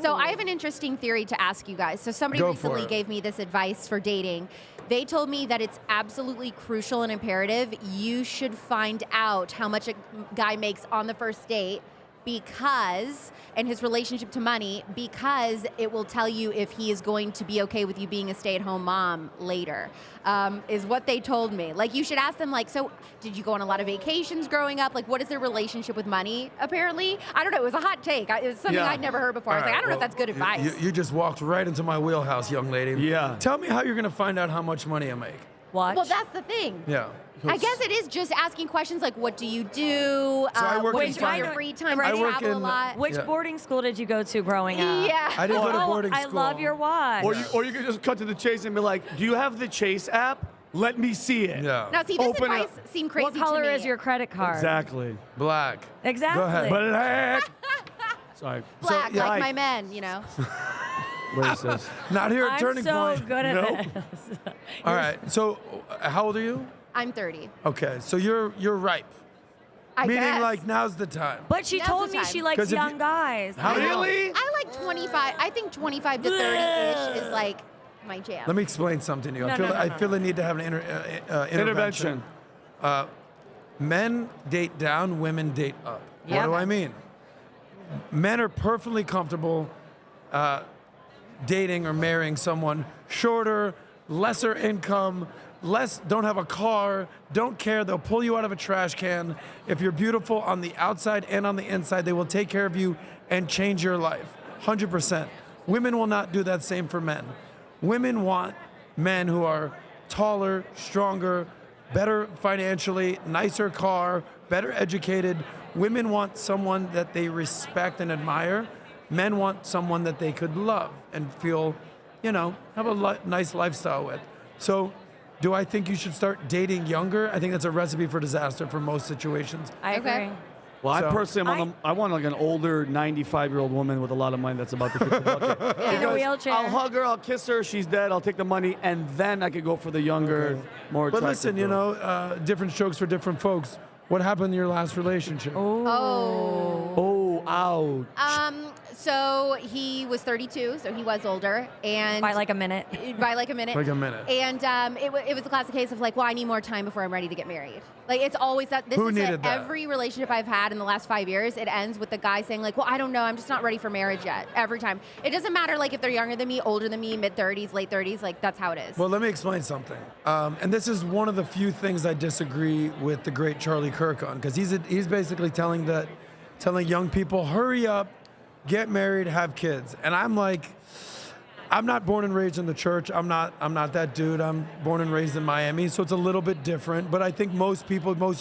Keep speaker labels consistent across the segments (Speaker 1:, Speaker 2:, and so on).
Speaker 1: So I have an interesting theory to ask you guys. So somebody
Speaker 2: Go for
Speaker 1: recently
Speaker 2: it.
Speaker 1: gave me this advice for dating. They told me that it's absolutely crucial and imperative. You should find out how much a guy makes on the first date and his relationship to money, because it will tell you if he is going to be okay with you being a stay-at-home mom later, is what they told me. Like, you should ask them, like, so did you go on a lot of vacations growing up? Like, what is their relationship with money, apparently? I don't know, it was a hot take. It was something I'd never heard before. I was like, I don't know if that's good advice.
Speaker 2: You just walked right into my wheelhouse, young lady.
Speaker 3: Yeah.
Speaker 2: Tell me how you're going to find out how much money I make.
Speaker 4: Watch.
Speaker 1: Well, that's the thing.
Speaker 2: Yeah.
Speaker 1: I guess it is just asking questions like, what do you do?
Speaker 2: I work
Speaker 1: what
Speaker 2: in
Speaker 1: do you do in your
Speaker 2: finance.
Speaker 1: free time?
Speaker 2: I
Speaker 1: Do you
Speaker 2: work
Speaker 1: travel a
Speaker 2: in-
Speaker 1: lot?
Speaker 4: Which boarding school did you go to growing up?
Speaker 1: Yeah.
Speaker 2: I didn't go to boarding
Speaker 4: I
Speaker 2: school.
Speaker 4: love your watch.
Speaker 3: Or you could just cut to the chase and be like, do you have the Chase app? Let me see it.
Speaker 2: Yeah.
Speaker 1: Now, see, this
Speaker 3: Open
Speaker 1: advice
Speaker 3: up.
Speaker 1: seemed crazy
Speaker 4: What color
Speaker 1: to me.
Speaker 4: is your credit card?
Speaker 3: Exactly.
Speaker 2: Black.
Speaker 4: Exactly.
Speaker 2: Go ahead.
Speaker 3: Black. Sorry.
Speaker 1: Black,
Speaker 2: yeah,
Speaker 1: like
Speaker 3: I-
Speaker 1: my men, you know.
Speaker 3: Racist.
Speaker 2: Not here at
Speaker 4: I'm
Speaker 2: Turning
Speaker 4: so
Speaker 2: Point.
Speaker 4: good at
Speaker 3: Nope.
Speaker 4: this.
Speaker 2: All right. So, how old are you?
Speaker 1: I'm 30.
Speaker 2: Okay. So you're ripe.
Speaker 1: I
Speaker 2: Meaning,
Speaker 1: guess.
Speaker 2: like, now's the time.
Speaker 4: But she
Speaker 1: Now's
Speaker 4: told
Speaker 1: the
Speaker 4: me
Speaker 1: time.
Speaker 4: she likes
Speaker 2: 'Cause if
Speaker 4: young
Speaker 2: you-
Speaker 4: guys.
Speaker 2: How
Speaker 3: Really?
Speaker 1: I like 25. I think 25 to 30-ish is like my jam.
Speaker 2: Let me explain something to you.
Speaker 4: No,
Speaker 2: I
Speaker 4: no.
Speaker 2: feel the need to have an intervention. Men date down, women date up.
Speaker 4: Yeah.
Speaker 2: What do I mean? Men are perfectly comfortable dating or marrying someone shorter, lesser income, don't have a car, don't care. They'll pull you out of a trash can. If you're beautiful on the outside and on the inside, they will take care of you and change your life. 100%. Women will not do that same for men. Women want men who are taller, stronger, better financially, nicer car, better educated. Women want someone that they respect and admire. Men want someone that they could love and feel, have a nice lifestyle with. So, do I think you should start dating younger? I think that's a recipe for disaster for most situations.
Speaker 4: I agree.
Speaker 1: Okay.
Speaker 3: Well,
Speaker 2: So-
Speaker 3: I personally, I want like an older 95-year-old woman with a lot of money that's about to kick the bucket.
Speaker 4: In a
Speaker 3: Because
Speaker 4: wheelchair.
Speaker 3: I'll hug her, I'll kiss her, she's dead, I'll take the money, and then I could go for the younger, more
Speaker 2: But
Speaker 3: attractive
Speaker 2: listen,
Speaker 3: girl.
Speaker 2: different strokes for different folks. What happened in your last relationship?
Speaker 1: Oh.
Speaker 3: Oh, ouch.
Speaker 1: So he was 32, so he was older, and
Speaker 4: By like a minute.
Speaker 1: by like a minute.
Speaker 2: Like a minute.
Speaker 1: And it was a classic case of like, well, I need more time before I'm ready to get married. Like, it's always that. This
Speaker 2: Who
Speaker 1: is
Speaker 2: needed that?
Speaker 1: every relationship I've had in the last 5 years. It ends with the guy saying like, well, I don't know, I'm just not ready for marriage yet. Every time. It doesn't matter like if they're younger than me, older than me, mid 30s, late 30s. Like, that's how it is.
Speaker 2: Well, let me explain something. And this is one of the few things I disagree with the great Charlie Kirk on, because he's basically telling young people, hurry up, get married, have kids. And I'm like, I'm not born and raised in the church. I'm not that dude. I'm born and raised in Miami, so it's a little bit different. But I think most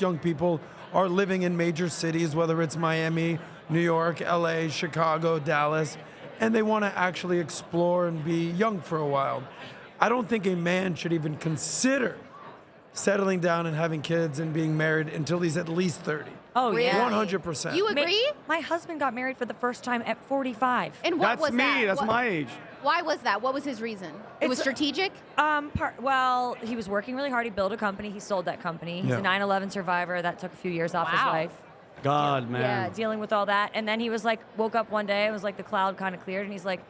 Speaker 2: young people are living in major cities, whether it's Miami, New York, LA, Chicago, Dallas, and they want to actually explore and be young for a while. I don't think a man should even consider settling down and having kids and being married until he's at least 30.
Speaker 4: Oh,
Speaker 1: Really?
Speaker 4: yeah.
Speaker 2: 100%.
Speaker 1: You agree?
Speaker 4: My husband got married for the first time at 45.
Speaker 1: And what
Speaker 3: That's
Speaker 1: was
Speaker 3: me,
Speaker 1: that?
Speaker 3: that's
Speaker 1: What-
Speaker 3: my age.
Speaker 1: Why was that? What was his reason? It was
Speaker 4: It's-
Speaker 1: strategic?
Speaker 4: Well, he was working really hard. He built a company. He sold that company. He's
Speaker 2: Yeah.
Speaker 4: a 9/11 survivor. That took a few years off his
Speaker 1: Wow.
Speaker 4: life.
Speaker 3: God, man.
Speaker 4: Yeah, dealing with all that. And then he was like, woke up one day, it was like the cloud kind of cleared, and he's like,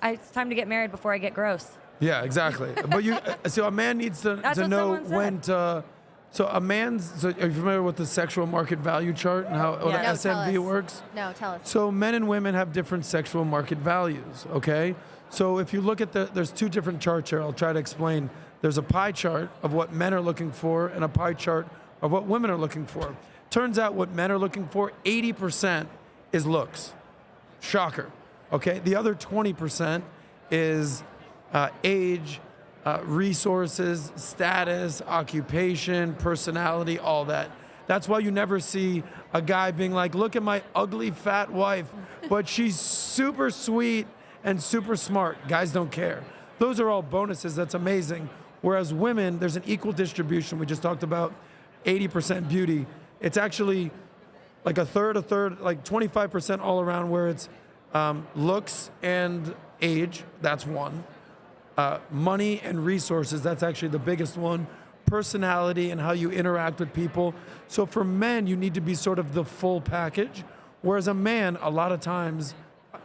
Speaker 4: it's time to get married before I get gross.
Speaker 2: Yeah, exactly. But so a man needs to
Speaker 4: That's what
Speaker 2: know
Speaker 4: someone said.
Speaker 2: when to. So are you familiar with the sexual market value chart and how
Speaker 4: Yeah.
Speaker 2: the
Speaker 1: No, tell
Speaker 2: SMV
Speaker 1: us.
Speaker 2: works?
Speaker 1: No, tell us.
Speaker 2: So men and women have different sexual market values, okay? So if you look at there's two different charts here. I'll try to explain. There's a pie chart of what men are looking for and a pie chart of what women are looking for. Turns out what men are looking for, 80% is looks. Shocker, okay? The other 20% is age, resources, status, occupation, personality, all that. That's why you never see a guy being like, look at my ugly fat wife, but she's super sweet and super smart. Guys don't care. Those are all bonuses. That's amazing. Whereas women, there's an equal distribution. We just talked about 80% beauty. It's actually like a third, like 25% all around, where it's looks and age. That's one. Money and resources, that's actually the biggest one. Personality and how you interact with people. So for men, you need to be sort of the full package. Whereas a man, a lot of times,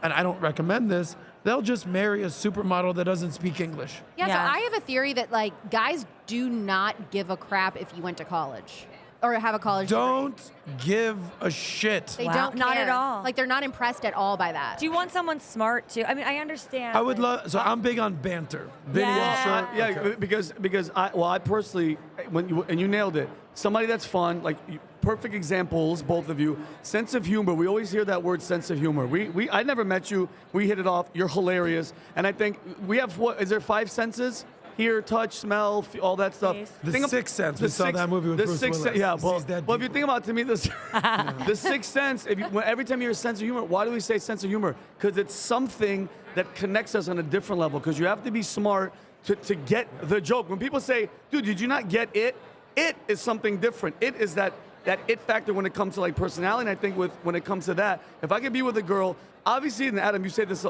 Speaker 2: and I don't recommend this, they'll just marry a supermodel that doesn't speak English.
Speaker 1: Yeah,
Speaker 4: Yes.
Speaker 1: so I have a theory that like guys do not give a crap if you went to college or have a college degree.
Speaker 2: Don't give a shit.
Speaker 1: They
Speaker 4: Wow,
Speaker 1: don't
Speaker 4: not
Speaker 1: care.
Speaker 4: at all.
Speaker 1: Like they're not impressed at all by that.
Speaker 4: Do you want someone smart too? I mean, I understand.
Speaker 2: I would
Speaker 4: like-
Speaker 2: love. So I'm big on banter. Video,
Speaker 4: Yeah.
Speaker 2: short.
Speaker 3: Yeah,
Speaker 2: okay.
Speaker 3: because I personally, and you nailed it. Somebody that's fun, like perfect examples, both of you. Sense of humor. We always hear that word, sense of humor. I never met you. We hit it off. You're hilarious, and I think we have what is there 5 senses? Hear, touch, smell, all that stuff.
Speaker 4: Taste.
Speaker 2: The
Speaker 3: Think of-
Speaker 2: Sixth Sense. We
Speaker 3: the
Speaker 2: saw that movie with
Speaker 3: the
Speaker 2: Bruce
Speaker 3: Sixth
Speaker 2: Willis.
Speaker 3: Sense, yeah,
Speaker 2: Sees
Speaker 3: well,
Speaker 2: that
Speaker 3: well, if you
Speaker 2: deep.
Speaker 3: think about it, to me, the Sixth Sense, every time you hear sense of humor, why do we say sense of humor? Because it's something that connects us on a different level. Because you have to be smart to get the joke. When people say, dude, did you not get it? It is something different. It is that it factor when it comes to like personality. And I think when it comes to that, if I could be with a girl, obviously, and Adam, you say this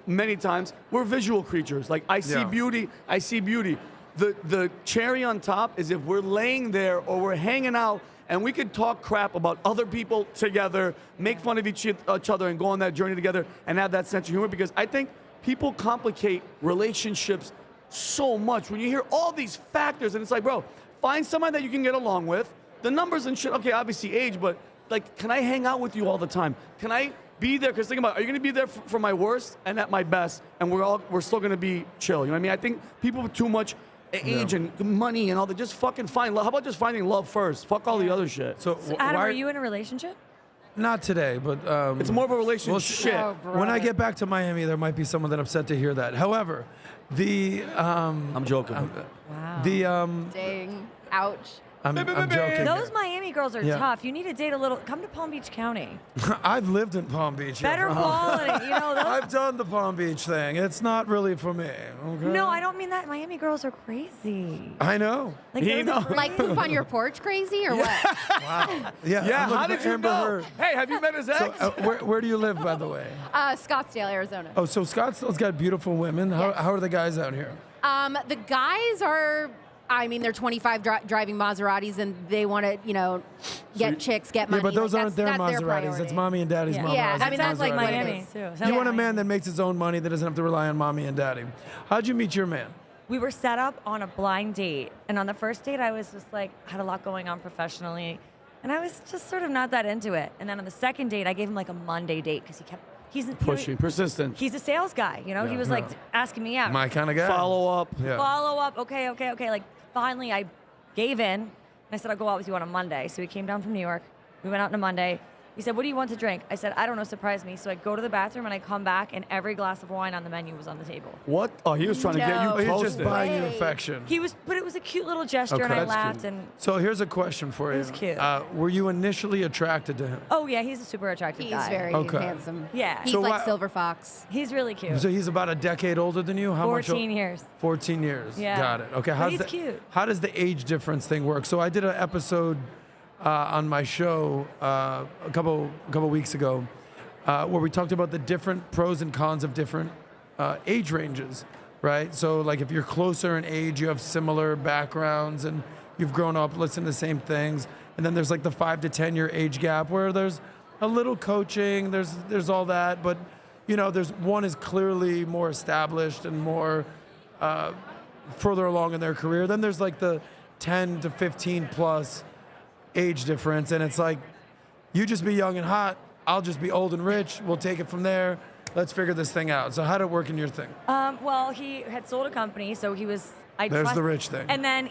Speaker 3: many times, we're visual creatures. Like I see
Speaker 2: Yeah.
Speaker 3: beauty, I see beauty. The cherry on top is if we're laying there or we're hanging out and we could talk crap about other people together, make fun of each other and go on that journey together and have that sense of humor, because I think people complicate relationships so much when you hear all these factors, and it's like, bro, find someone that you can get along with. The numbers and shit, okay, obviously age, but like, can I hang out with you all the time? Can I be there? Because think about it, are you gonna be there for my worst and at my best, and we're still gonna be chill? You know what I mean? I think people with too much age and money and all that, just fucking find love. How about just finding love first? Fuck all the other shit.
Speaker 2: So,
Speaker 4: Adam,
Speaker 2: why,
Speaker 4: are you in a relationship?
Speaker 2: Not today, but
Speaker 3: It's more of a relationship.
Speaker 1: Oh,
Speaker 2: when I
Speaker 1: brother.
Speaker 2: get back to Miami, there might be someone that upset to hear that. However, the
Speaker 3: I'm joking.
Speaker 4: Wow.
Speaker 2: the
Speaker 1: Dang. Ouch.
Speaker 2: I'm joking.
Speaker 4: Those Miami girls are
Speaker 2: Yeah.
Speaker 4: tough. You need to date a little. Come to Palm Beach County.
Speaker 2: I've lived in Palm Beach. yeah,
Speaker 4: Better
Speaker 2: bro.
Speaker 4: quality. You know those.
Speaker 2: I've done the Palm Beach thing. It's not really for me. Okay?
Speaker 4: No, I don't mean that. Miami girls are crazy.
Speaker 2: I know.
Speaker 4: Like,
Speaker 3: You
Speaker 4: those
Speaker 3: know.
Speaker 4: are crazy.
Speaker 1: Like poop on your porch crazy or what?
Speaker 2: Yeah.
Speaker 3: Yeah,
Speaker 2: I'm
Speaker 3: how
Speaker 2: looking
Speaker 3: did
Speaker 2: for
Speaker 3: you
Speaker 2: Amber
Speaker 3: know?
Speaker 2: Heard.
Speaker 3: Hey, have you met his ex?
Speaker 2: So, where do you live, by the way?
Speaker 1: Scottsdale, Arizona.
Speaker 2: Oh, so Scottsdale's got beautiful women. How,
Speaker 1: Yes.
Speaker 2: how are the guys out here?
Speaker 1: The guys are, I mean, they're 25 driving Maseratis and they want to, get chicks, get money.
Speaker 2: Yeah, but those
Speaker 1: Like,
Speaker 2: aren't their
Speaker 1: that's
Speaker 2: Maseratis.
Speaker 1: priority.
Speaker 2: That's mommy and daddy's
Speaker 4: Yeah.
Speaker 2: Maseratis.
Speaker 1: Yeah, I mean,
Speaker 4: Sounds like
Speaker 1: Maserati.
Speaker 4: Miami too. Sounds
Speaker 2: You
Speaker 4: like
Speaker 2: want a man
Speaker 4: Miami.
Speaker 2: that makes his own money, that doesn't have to rely on mommy and daddy. How'd you meet your man?
Speaker 4: We were set up on a blind date, and on the first date, I was just like had a lot going on professionally, and I was just sort of not that into it. And then on the second date, I gave him like a Monday date because he's
Speaker 3: Pushing, persistent.
Speaker 4: He's a sales guy, he was like
Speaker 2: Yeah.
Speaker 4: asking me out.
Speaker 2: My kind of guy.
Speaker 3: Follow up.
Speaker 2: Yeah.
Speaker 4: Follow up. Okay. Like finally, I gave in, and I said I'll go out with you on a Monday. So he came down from New York. We went out on a Monday. He said, "What do you want to drink?" I said, "I don't know, surprise me." So I go to the bathroom and I come back, and every glass of wine on the menu was on the table.
Speaker 3: What? Oh, he was trying to get
Speaker 1: No.
Speaker 3: you
Speaker 2: Oh, he's just
Speaker 3: posted.
Speaker 2: buying you
Speaker 1: Way.
Speaker 2: affection.
Speaker 4: But it was a cute little gesture,
Speaker 2: Okay.
Speaker 4: and I
Speaker 2: That's
Speaker 4: laughed.
Speaker 3: cute.
Speaker 4: And
Speaker 2: So here's a question for you.
Speaker 4: was cute.
Speaker 2: Were you initially attracted to him?
Speaker 4: oh yeah, he's a super attractive
Speaker 1: He's
Speaker 4: guy.
Speaker 1: very
Speaker 2: Okay.
Speaker 1: handsome.
Speaker 4: Yeah.
Speaker 1: He's
Speaker 2: So
Speaker 1: like
Speaker 2: why-
Speaker 1: Silver Fox.
Speaker 4: He's really cute.
Speaker 2: So he's about a decade older than you? How
Speaker 4: 14
Speaker 2: much?
Speaker 4: years.
Speaker 2: 14 years.
Speaker 4: Yeah.
Speaker 2: Got it. Okay.
Speaker 4: But he's cute.
Speaker 2: How does the age difference thing work? So I did an episode on my show a couple weeks ago where we talked about the different pros and cons of different age ranges, right? So like if you're closer in age, you have similar backgrounds and you've grown up listening to the same things. And then there's like the 5 to 10 year age gap where there's a little coaching, there's all that, but there's one is clearly more established and more further along in their career. Then there's like the 10 to 15 plus age difference, and it's like you just be young and hot, I'll just be old and rich, we'll take it from there, let's figure this thing out. So how did it work in your thing?
Speaker 4: Well, he had sold a company, so he was.
Speaker 2: There's the rich thing.
Speaker 4: And then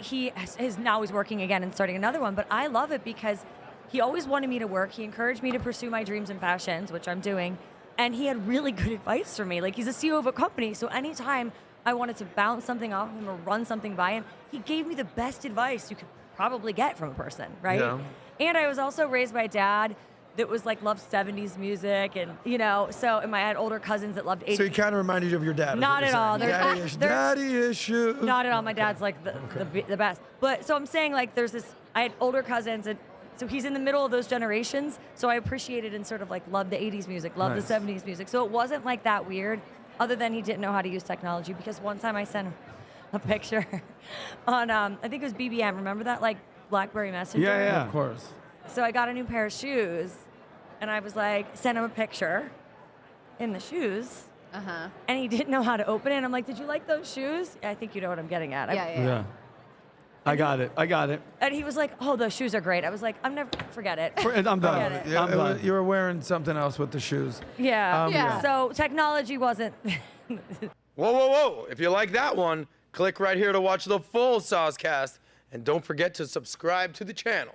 Speaker 4: now he's working again and starting another one. But I love it because he always wanted me to work. He encouraged me to pursue my dreams and passions, which I'm doing. And he had really good advice for me. Like, he's a CEO of a company, so anytime I wanted to bounce something off him or run something by him, he gave me the best advice you could probably get from a person, right?
Speaker 2: Yeah.
Speaker 4: And I was also raised by a dad that was like loved 70s music, and and I had older cousins that loved 80s.
Speaker 2: So he kind of reminded you of your dad. is
Speaker 4: Not
Speaker 2: what you're
Speaker 4: at all.
Speaker 2: saying.
Speaker 4: There's-
Speaker 2: Daddy issues.
Speaker 4: Not at all. My dad's like the best. But so I'm saying, like, there's this. I had older cousins, and so he's in the middle of those generations. So I appreciated and sort of like loved the 80s music, loved
Speaker 2: Nice.
Speaker 4: the 70s music. So it wasn't like that weird, other than he didn't know how to use technology. Because one time I sent him a picture on I think it was BBM. Remember that, like, BlackBerry Messenger?
Speaker 3: Yeah.
Speaker 2: Of course.
Speaker 4: So I got a new pair of shoes, and I was like, sent him a picture. in the shoes.
Speaker 1: Uh-huh.
Speaker 4: And he didn't know how to open it. And I'm like, did you like those shoes? I think you know what I'm getting at.
Speaker 1: Yeah.
Speaker 3: I got it.
Speaker 4: And he was like, oh, those shoes are great. I was like, forget it.
Speaker 3: I'm done.
Speaker 4: Forget it.
Speaker 2: Yeah,
Speaker 3: I'm done.
Speaker 2: you were wearing something else with the shoes.
Speaker 4: Yeah.
Speaker 1: Yeah.
Speaker 4: So technology wasn't.
Speaker 5: Whoa. If you like that one, click right here to watch the full SOSCAST. And don't forget to subscribe to the channel.